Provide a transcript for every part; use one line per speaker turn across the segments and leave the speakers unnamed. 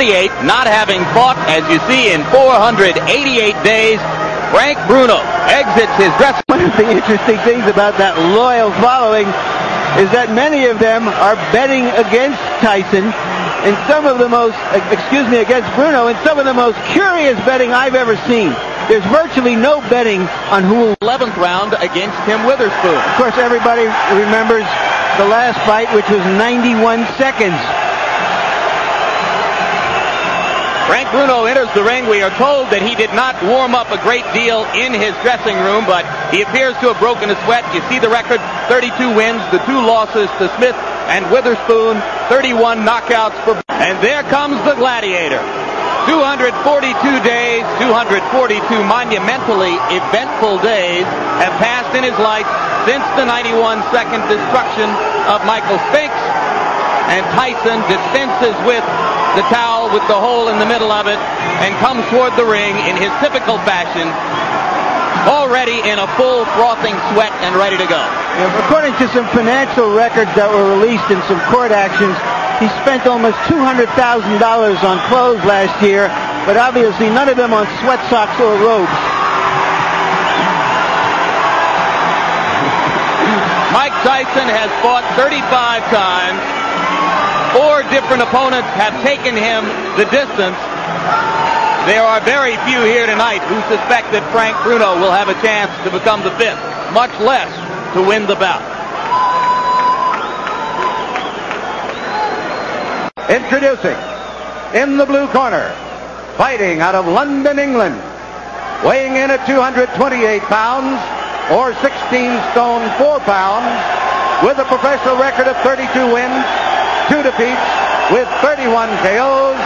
Not having fought, as you see, in 488 days, Frank Bruno exits his dressing room.
One of the interesting things about that loyal following is that many of them are betting against Tyson in some of the most, against Bruno, in some of the most curious betting I've ever seen. There's virtually no betting on who will
11th round against Tim Witherspoon.
Of course, everybody remembers the last fight, which was 91 seconds.
Frank Bruno enters the ring. We are told that he did not warm up a great deal in his dressing room, but he appears to have broken a sweat. You see the record, 32 wins, the 2 losses to Smith and Witherspoon, 31 knockouts for... And there comes the Gladiator. 242 days, 242 monumentally eventful days have passed in his life since the 91-second destruction of Michael Spinks, and Tyson dispenses with the towel with the hole in the middle of it and comes toward the ring in his typical fashion, already in a full frothing sweat and ready to go.
According to some financial records that were released in some court actions, he spent almost $200,000 on clothes last year, but obviously none of them on sweat socks or robes.
Mike Tyson has fought 35 times. 4 different opponents have taken him the distance. There are very few here tonight who suspect that Frank Bruno will have a chance to become the 5th, much less to win the bout.
Introducing, in the blue corner, fighting out of London, England, weighing in at 228 pounds, or 16 stone 4 pounds, with a professional record of 32 wins, 2 defeats, with 31 KOs.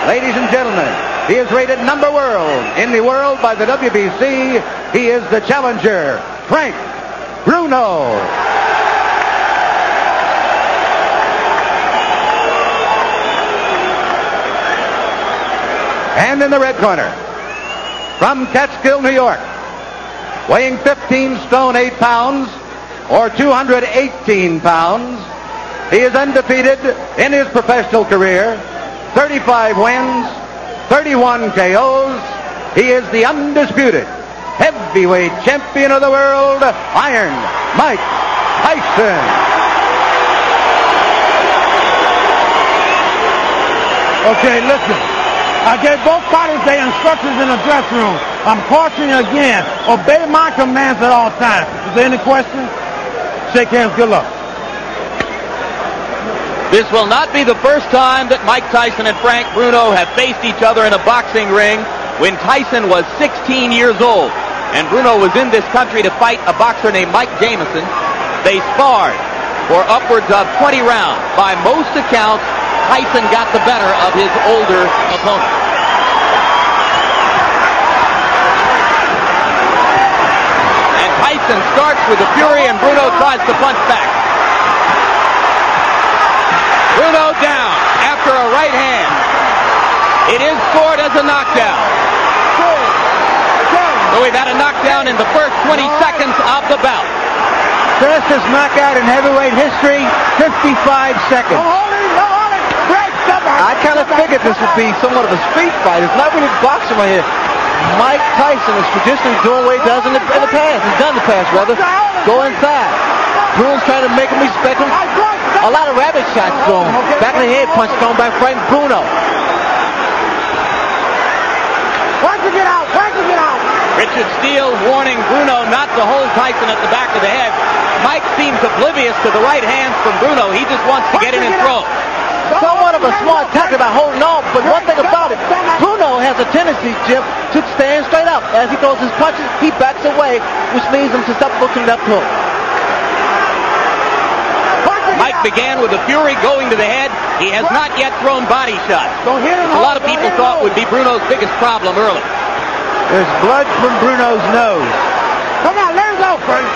Ladies and gentlemen, he is rated number world in the world by the WBC. He is the challenger, Frank Bruno. And in the red corner, from Catskill, New York, weighing 15 stone 8 pounds, or 218 pounds, he is undefeated in his professional career, 35 wins, 31 KOs. He is the undisputed heavyweight champion of the world, Iron Mike Tyson.
Okay, listen. I gave both fighters their instructions in the dressing room. I'm cautioning you again. Obey my commands at all times. Is there any questions? Shake hands. Good luck.
This will not be the first time that Mike Tyson and Frank Bruno have faced each other in a boxing ring. When Tyson was 16 years old and Bruno was in this country to fight a boxer named Mike Jamison, they sparred for upwards of 20 rounds. By most accounts, Tyson got the better of his older opponent. And Tyson starts with the fury, and Bruno tries to punch back. Bruno down after a right hand. It is scored as a knockdown. So we've had a knockdown in the first 20 seconds of the bout.
Fastest knockout in heavyweight history, 55 seconds.
I kind of figured this would be somewhat of a street fight. It's not really boxing right here. Mike Tyson is traditionally doing what he does in the past. He's done in the past, rather. Go inside. Bruno's trying to make him respect him. A lot of rabbit shots thrown. Back in the head punch thrown by Frank Bruno.
Why'd you get out? Why'd you get out?
Richard Steele warning Bruno not to hold Tyson at the back of the head. Mike seems oblivious to the right hands from Bruno. He just wants to get in and throw.
Somewhat of a smart tactic about holding on, but one thing about it, Bruno has a tendency, Jim, to stand straight up. As he throws his punches, he backs away, which leaves him susceptible to left hook.
Mike began with a fury going to the head. He has not yet thrown body shots. A lot of people thought would be Bruno's biggest problem early.
There's blood from Bruno's nose.
Come on, let him go first.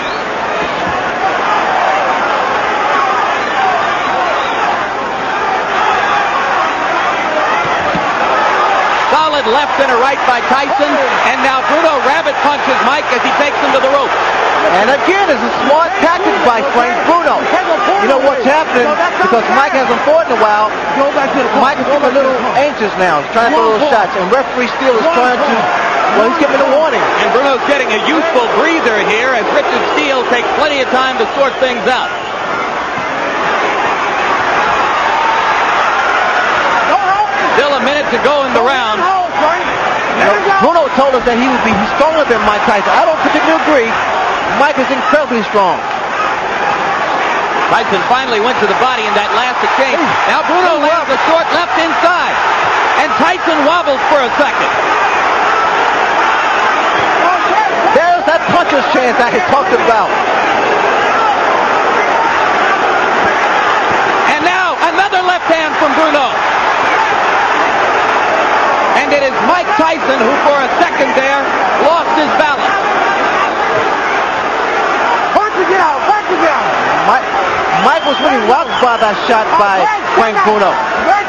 Solid left and a right by Tyson, and now Bruno rabbit punches Mike as he takes him to the rope.
And again, it's a smart tactic by Frank Bruno. You know what's happening? Because Mike hasn't fought in a while, Mike is getting a little anxious now. He's trying to throw little shots. And referee Steele is trying to, well, he's giving a warning.
And Bruno's getting a useful breather here as Richard Steele takes plenty of time to sort things out. Still a minute to go in the round.
Bruno told us that he's stronger than Mike Tyson. I don't particularly agree. Mike is incredibly strong.
Tyson finally went to the body in that last exchange. Now Bruno lands a short left inside. And Tyson wobbles for a second.
There's that puncher's chance I had talked about.
And now another left hand from Bruno. And it is Mike Tyson who for a second there lost his balance.
Punch it out.
Mike was really rocked by that shot by Frank Bruno.
Right.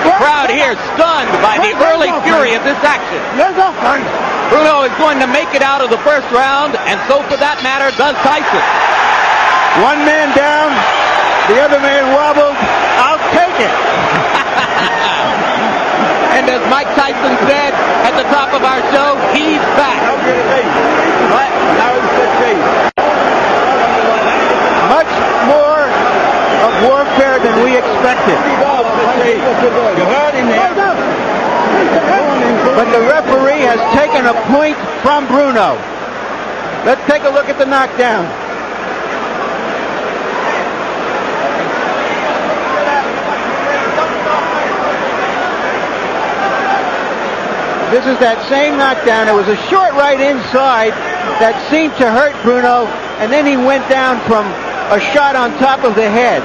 The crowd here stunned by the early fury of this action.
Let's go, Frank.
Bruno is going to make it out of the first round, and so for that matter does Tyson.
One man down, the other man wobbled. I'll take it.
And as Mike Tyson said at the top of our show, he's back.
Much more of warfare than we expected. But the referee has taken a point from Bruno. Let's take a look at the knockdown. This is that same knockdown. It was a short right inside that seemed to hurt Bruno, and then he went down from a shot on top of the head.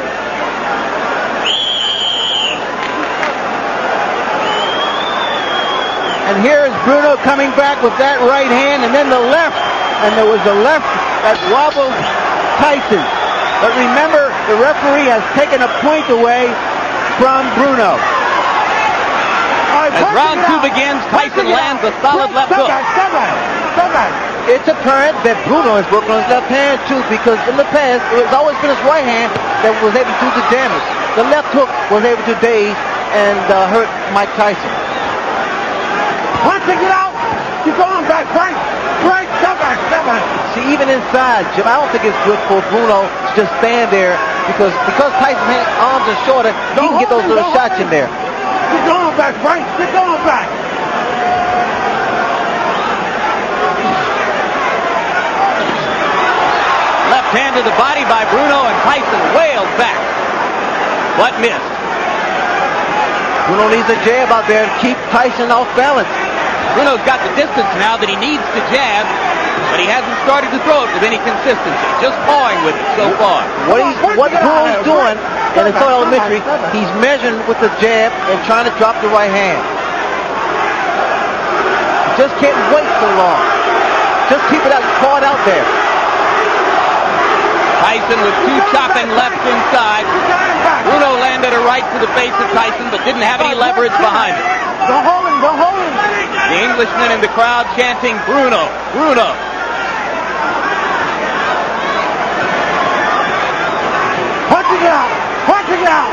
And here is Bruno coming back with that right hand, and then the left. And there was a left that wobbled Tyson. But remember, the referee has taken a point away from Bruno.
As round two begins, Tyson lands a solid left hook.
It's apparent that Bruno is working on his left hand too, because in the past it's always been his right hand that was able to do the damage. The left hook was able to daze and hurt Mike Tyson.
Punch it out. Keep going back, Frank. Step back.
See, even inside, Jim, I don't think it's good for Bruno to just stand there because Tyson's arms are shorter, he can get those little shots in there.
Keep going back, Frank. Keep going back.
Left hand to the body by Bruno, and Tyson wailed back. But missed.
Bruno needs a jab out there to keep Tyson off balance.
Bruno's got the distance now that he needs to jab, but he hasn't started to throw it with any consistency. Just pawing with it so far.
What Bruno's doing, and it's so elementary, he's measuring with the jab and trying to drop the right hand. Just can't wait so long. Just keep it out, paw it out there.
Tyson with two chopping lefts inside. Bruno landed a right to the face of Tyson, but didn't have any leverage behind it.
Don't hold him.
The Englishman in the crowd chanting, Bruno.
Punch it out.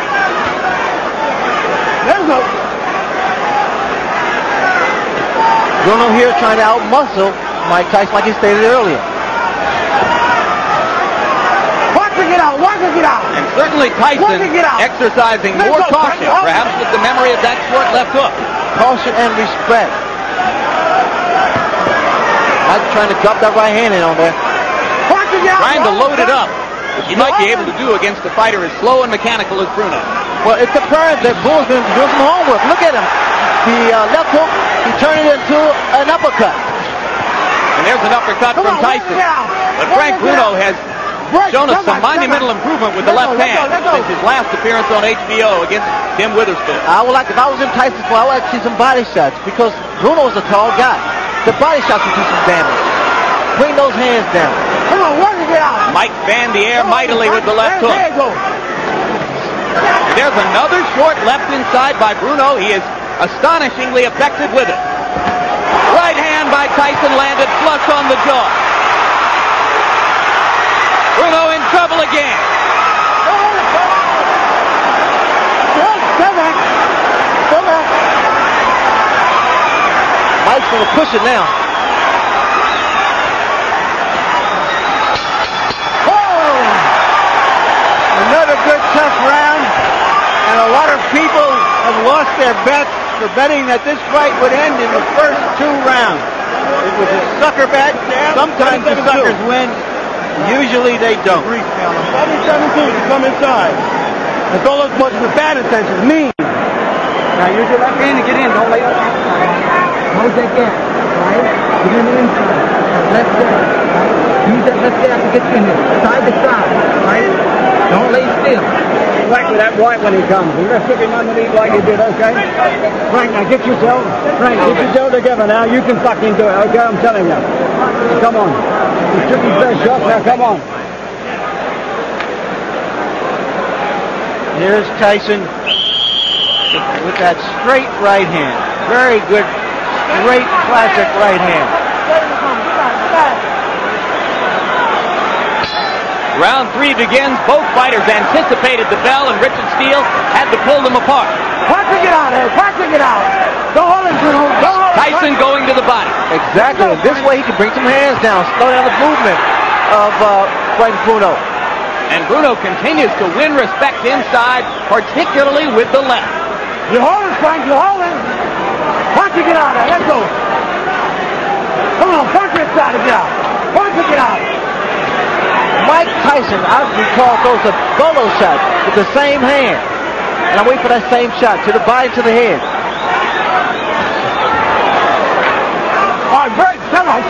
There's a...
Bruno here trying to outmuscle Mike Tyson like he stated earlier.
Watch it get out.
And certainly Tyson exercising more caution, perhaps with the memory of that short left hook.
Caution and respect. Not trying to drop that right hand in on there.
Trying to load it up, which he might be able to do against a fighter as slow and mechanical as Bruno.
Well, it's apparent that Bruno's been doing some homework. Look at him. The left hook, he turned it into an uppercut.
And there's an uppercut from Tyson. But Frank Bruno has shown us some monumental improvement with the left hand since his last appearance on HBO against Tim Witherspoon.
I would like, if I was in Tyson's spot, I would like to see some body shots because Bruno's a tall guy. The body shots will do some damage. Bring those hands down.
Come on, work it out.
Mike fanned the air mightily with the left hook. There's another short left inside by Bruno. He is astonishingly effective with it. Right hand by Tyson landed flush on the jaw. Bruno in trouble again.
Mike's going to push it now.
Another good tough round, and a lot of people have lost their bets for betting that this fight would end in the first 2 rounds. It was a sucker bet. Sometimes the suckers win. Usually they don't.
7-17, come inside. That's all as much as the bad intentions mean.
Now use your left hand to get in. Don't lay up outside. Hold that gap, right? Get in the inside. Left gap, right? Use that left gap to get in there. Side to side, right? Don't lay still. Exactly that right when he comes. You're going to stick him underneath like you did, okay? Frank, now get yourself. Frank, get yourself together now. You can fucking do it, okay? I'm telling you. Come on. You took his best shot. Now come on.
Here's Tyson with that straight right hand. Very good, straight, classic right hand.
Round 3 begins. Both fighters anticipated the bell, and Richard Steele had to pull them apart.
Punching it out there. Punching it out. Don't hold him, Bruno. Don't hold him.
Tyson going to the body.
Exactly. And this way he can bring some hands down, slow down the movement of Frank Bruno.
And Bruno continues to win respect inside, particularly with the left.
You hold him, Frank. You hold him. Punching it out there. Let's go. Come on. Punch it out to get out. Punch it out.
Mike Tyson, I recall, throws a bolo shot with the same hand. And I wait for that same shot to the body, to the head.
All right, break. Come on.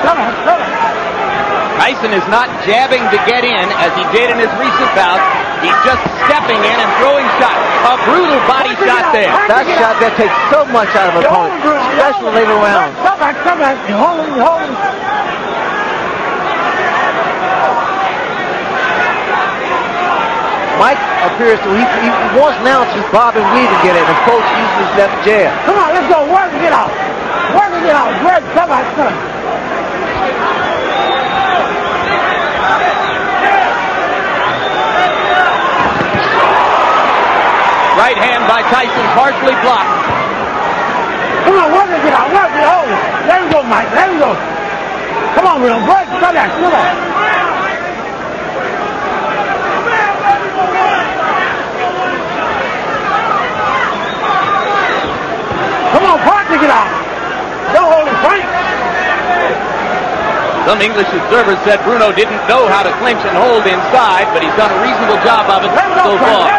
Tyson is not jabbing to get in as he did in his recent bout. He's just stepping in and throwing shots. A brutal body shot there.
That shot that takes so much out of an opponent, especially later rounds.
Come back. You hold him.
Mike appears to, he wants now to bob and weave and get it, and coach uses his left jab.
Come on, let's go. Work and get out. Great. Come on.
Right hand by Tyson, partially blocked.
Come on, work and get out. Hold it. Let him go, Mike. Let him go. Come on, Bruno. Break. Come back. Come on, punch it out. Don't hold him, Frank.
Some English observers said Bruno didn't know how to clinch and hold inside, but he's done a reasonable job of it so far.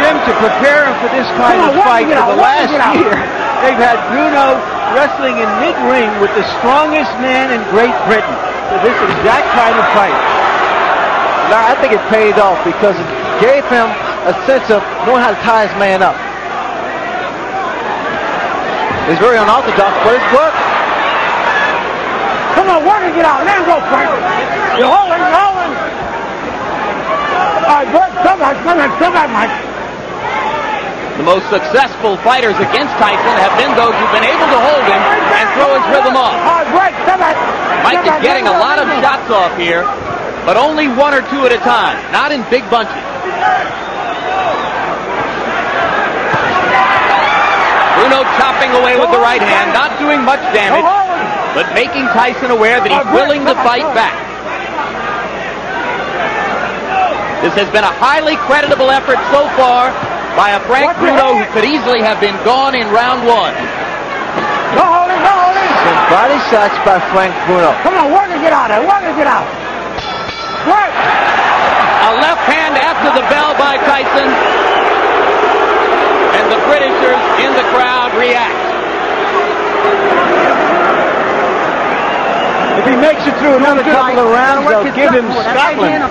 Jim, to prepare him for this kind of fight for the last year, they've had Bruno wrestling in mid-ring with the strongest man in Great Britain for this exact kind of fight.
Now, I think it paid off because it gave him a sense of knowing how to tie his man up. It's very unorthodox, but it's work.
Come on, work and get out. Let him go, Frank. You're holding. All right, good. Come back, Mike.
The most successful fighters against Tyson have been those who've been able to hold him and throw his rhythm off.
All right, great. Come back.
Mike is getting a lot of shots off here, but only 1 or 2 at a time, not in big bunches. Bruno chopping away with the right hand, not doing much damage, but making Tyson aware that he's willing to fight back. This has been a highly creditable effort so far by a Frank Bruno who could easily have been gone in round 1.
Go hold him.
Some body shots by Frank Bruno.
Come on, work and get out. Work.
A left hand after the bell by Tyson. And the Britishers in the crowd react.
If he makes it through another couple of rounds, they'll give him Scotland.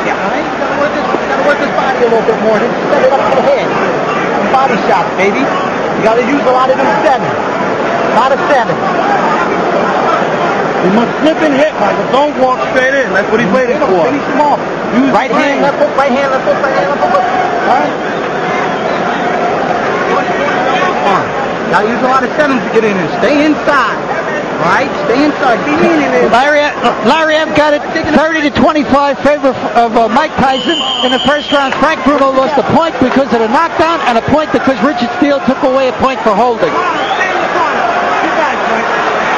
Yeah, gotta work this body a little bit more. Just set it up to the head. Some body shots, baby. You gotta use a lot of them 7. A lot of 7.
He must slip and hit, Michael. Don't walk straight in. That's what he's waiting for.
Finish him off.
Use
right hand, left hook, right hand, left hook, right hand, left hook. All right. Now use a lot of sevens to get in there. Stay inside. All right, stay inside. Be leaning in.
Larry M got it 30-25 favor of Mike Tyson in the first round. Frank Bruno lost a point because of the knockdown and a point because Richard Steele took away a point for holding.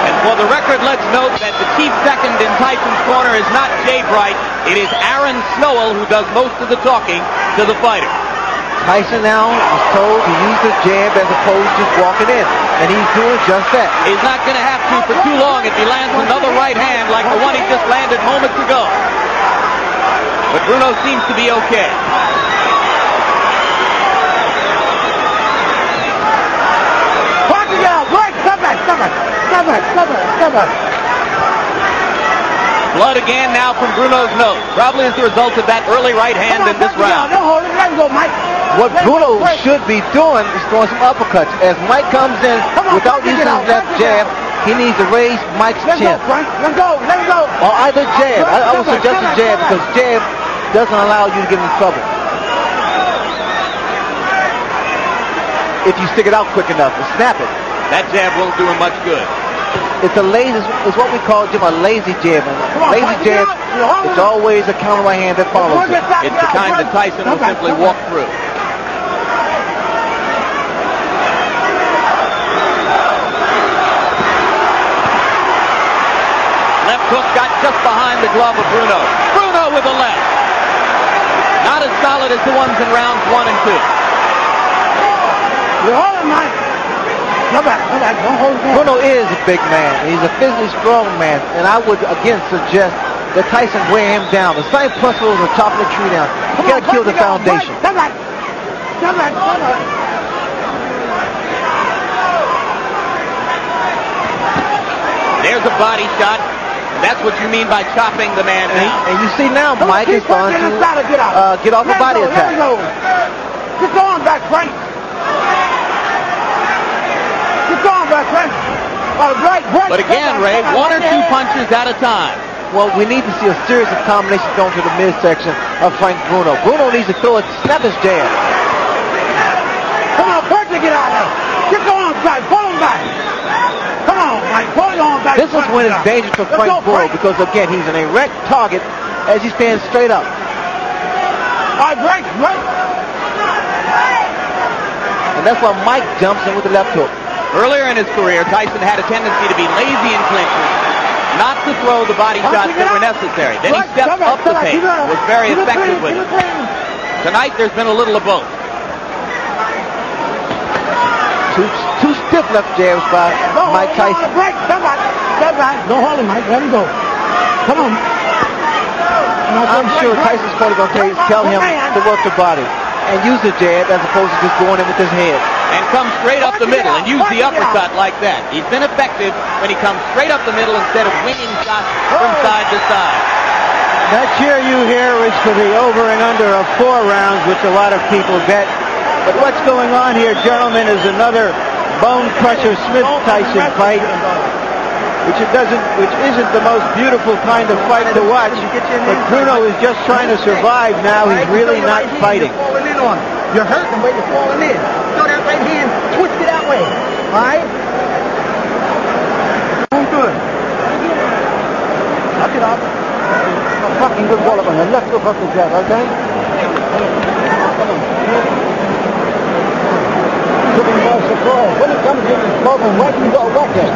And for the record, let's note that the chief second in Tyson's corner is not Jay Bright. It is Aaron Snowell who does most of the talking to the fighter.
Tyson now is told to use the jab as opposed to just walking in, and he's doing just that.
He's not going to have to for too long if he lands another right hand like the one he just landed moments ago. But Bruno seems to be okay.
Watch it out! Right! Stop back! Stop back! Stop back! Stop back! Stop back!
Blood again now from Bruno's nose. Probably as a result of that early right hand in this round.
Don't hold it. Let him go, Mike.
What Bruno should be doing is throwing some uppercuts. As Mike comes in without using his left jab, he needs to raise Mike's chin.
Let him go. Let him go.
Or either jab. I would suggest a jab because jab doesn't allow you to get in trouble. If you stick it out quick enough and snap it.
That jab won't do him much good.
It's a lazy, it's what we call, Jim, a lazy jab. Lazy jab, it's always a counter right hand that follows it.
It's the kind that Tyson will simply walk through. Left hook got just behind the glove of Bruno. Bruno with the left. Not as solid as the ones in rounds 1 and 2.
You're holding, Mike. Come back, don't hold him.
Bruno is a big man. He's a physically strong man, and I would again suggest that Tyson wear him down. The same principle as chopping the tree down. You gotta kill the foundation.
Come back. Come back. Come back.
There's a body shot. That's what you mean by chopping the man down.
And you see now, Mike is starting to get off a body attack.
Get going back, Frank. Get going back, Frank.
But again, Ray, 1 or 2 punches at a time.
Well, we need to see a series of combinations going to the midsection of Frank Bruno. Bruno needs to throw a snap his jab.
Come on, Frank, to get out of there. Get going, Frank. Pull him back. Come on, Mike. Pull him on back.
This is when it's dangerous for Frank Bruno because, again, he's an erect target as he stands straight up.
All right, break.
And that's why Mike jumps in with the left hook.
Earlier in his career, Tyson had a tendency to be lazy in clinches, not to throw the body shots that were necessary. Then he stepped up the pace, was very effective with it. Tonight, there's been a little of both.
Two stiff left jabs by Mike Tyson.
Step back. Don't hold him, Mike. Let him go. Come on.
I'm sure Tyson's probably going to tell him to work the body and use the jab as opposed to just going in with his head.
And come straight up the middle and use the uppercut like that. He's been effective when he comes straight up the middle instead of winging shots from side to side.
That cheer you hear is for the over and under of 4 rounds, which a lot of people bet. But what's going on here, gentlemen, is another bone crusher Smith-Tyson fight, which isn't the most beautiful kind of fight to watch. But Bruno is just trying to survive now. He's really not fighting.
You're hurt the way you're falling in. Throw that right hand, twist it that way. All right? Good. Knock it off.
A fucking good wallop on the left hook off the jab, okay? Took him by surprise. When it comes in the smoke and right, you got to whack it.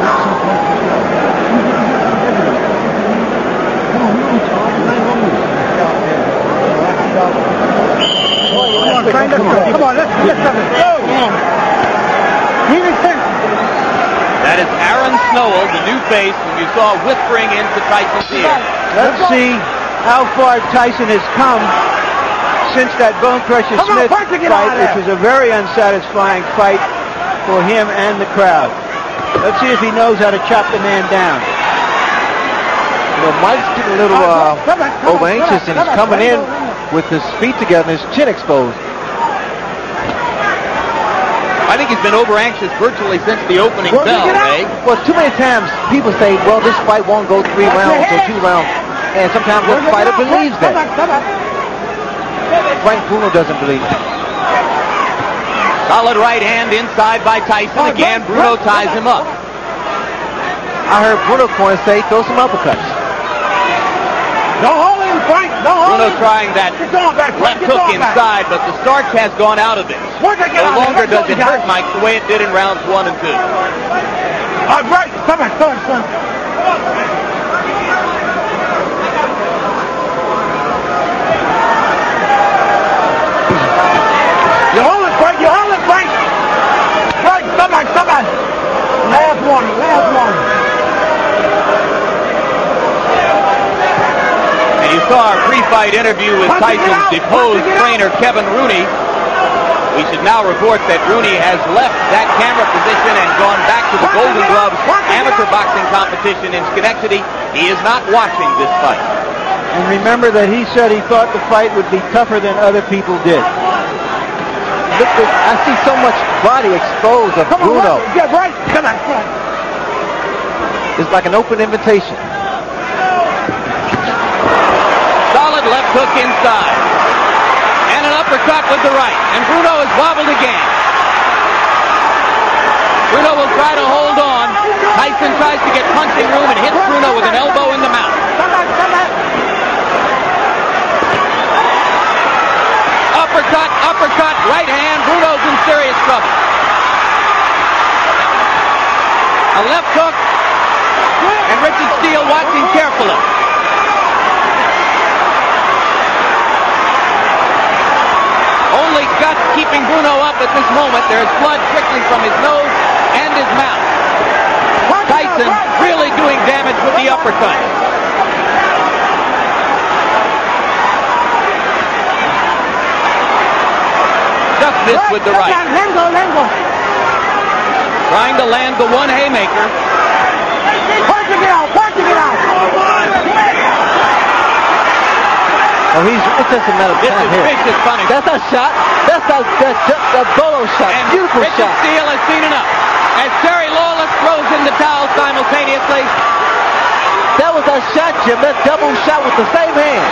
Come on, let's have it. Go!
That is Aaron Snowell, the new face, whom you saw whispering into Tyson's ear.
Let's see how far Tyson has come since that Bone Crusher Smith fight, which was a very unsatisfying fight for him and the crowd. Let's see if he knows how to chop the man down.
Well, Mike's getting a little over anxious, and he's coming in with his feet together and his chin exposed.
I think he's been over-anxious virtually since the opening bell, Ray.
Well, too many times people say, well, this fight won't go 3 rounds or 2 rounds. And sometimes the fighter believes that. Frank Bruno doesn't believe it.
Solid right hand inside by Tyson. Again, Bruno ties him up.
I heard Bruno corner say, throw some uppercuts.
Don't hold him, Frank. Don't hold him.
Bruno's trying that left hook inside, but the starch has gone out of it. No longer does it hurt Mike the way it did in rounds 1 and 2.
All right, come on. You hold it, Frank. Frank, come on. Last one.
And you saw our pre-fight interview with Tyson's deposed trainer, Kevin Rooney. We should now report that Rooney has left that camera position and gone back to the Golden Gloves amateur boxing competition in Schenectady. He is not watching this fight.
And remember that he said he thought the fight would be tougher than other people did.
Look, I see so much body exposed of Bruno.
Get right. Come on.
It's like an open invitation.
Solid left hook inside. And an uppercut with the right. And Bruno is wobbled again. Bruno will try to hold on. Tyson tries to get punching room and hits Bruno with an elbow in the mouth.
Come on.
Uppercut, right hand. Bruno's in serious trouble. A left hook. And Richard Steele watching carefully. Only guts keeping Bruno up at this moment. There's blood trickling from his nose and his mouth. Tyson really doing damage with the uppercut. Just missed with the right.
Let go.
Trying to land the one haymaker.
Punching it out.
Oh, it's just a matter of
This
time
is
here.
vicious punishment.
That's a shot. That's a Bolo shot.
And
Beautiful
Richard
shot.
Steele has seen enough. As Terry Lawless throws in the towel simultaneously.
That was a shot, Jim. That double shot with the same hand.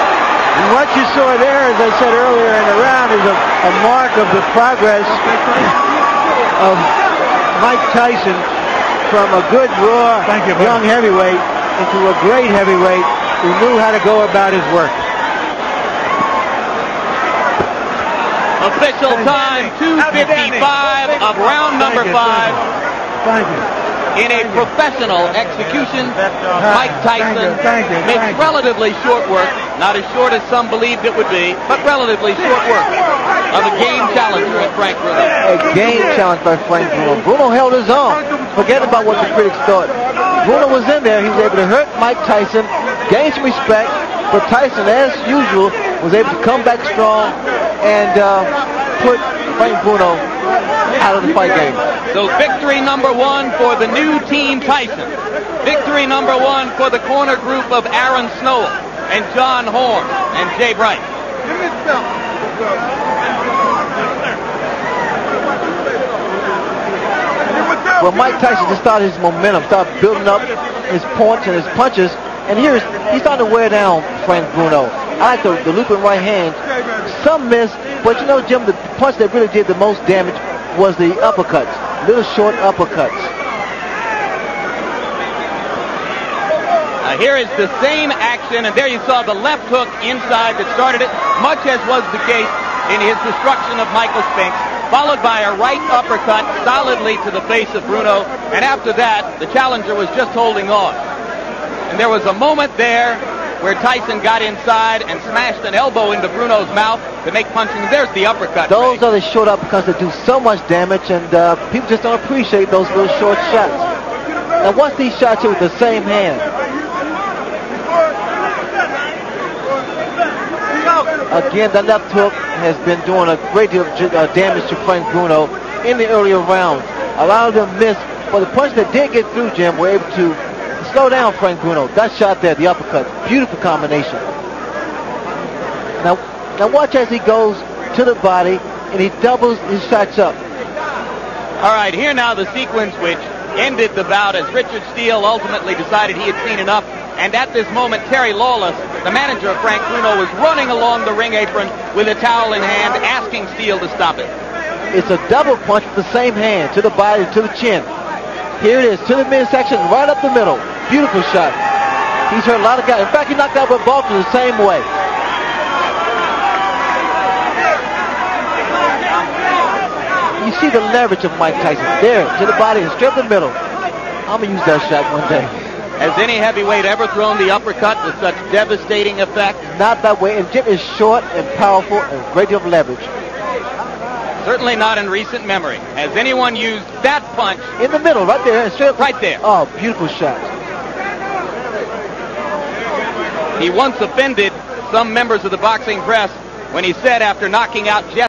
And what you saw there, as I said earlier in the round, is a mark of the progress of Mike Tyson from a good, raw, young heavyweight into a great heavyweight who knew how to go about his work.
Official time, 2:55 of round number 5.
Thank you.
In a professional execution, Mike Tyson makes relatively short work, not as short as some believed it would be, but relatively short work of a game challenger at Frank Bruno.
A game challenge by Frank Bruno. Bruno held his own. Forget about what the critics thought. Bruno was in there. He was able to hurt Mike Tyson, gain some respect, but Tyson, as usual, was able to come back strong and put Frank Bruno out of the fight game.
So victory number 1 for the new team Tyson. Victory number 1 for the corner group of Aaron Snow and John Horn and Jay Bright.
Well, Mike Tyson just started his momentum, started building up his points and his punches, and he's starting to wear down Frank Bruno. I like the looping right hand. Some miss, but you know, Jim, the punch that really did the most damage was the uppercuts, little short uppercuts.
Here is the same action, and there you saw the left hook inside that started it, much as was the case in his destruction of Michael Spinks, followed by a right uppercut solidly to the face of Bruno, and after that, the challenger was just holding on. And there was a moment there where Tyson got inside and smashed an elbow into Bruno's mouth to make punching. There's the uppercut.
Those are the short uppercuts that do so much damage, and people just don't appreciate those little short shots. Now watch these shots here with the same hand. Again, the left hook has been doing a great deal of damage to Frank Bruno in the earlier rounds. A lot of them missed, but the punch that did get through, Jim, were able to slow down Frank Bruno. That shot there, the uppercut, beautiful combination. Now watch as he goes to the body and he doubles his shots up.
All right, here now the sequence which ended the bout as Richard Steele ultimately decided he had seen enough. And at this moment, Terry Lawless, the manager of Frank Bruno, was running along the ring apron with a towel in hand, asking Steele to stop it.
It's a double punch with the same hand, to the body, to the chin. Here it is, to the midsection, right up the middle. Beautiful shot. He's hurt a lot of guys. In fact, he knocked out Baltimore the same way. You see the leverage of Mike Tyson. There, to the body, and straight up the middle. I'm going to use that shot one day.
Has any heavyweight ever thrown the uppercut with such devastating effect?
Not that way. And Jim is short and powerful and a great deal of leverage.
Certainly not in recent memory. Has anyone used that punch?
In the middle, right there, and straight up.
Right there.
Oh, beautiful shot.
He once offended some members of the boxing press when he said after knocking out Jeff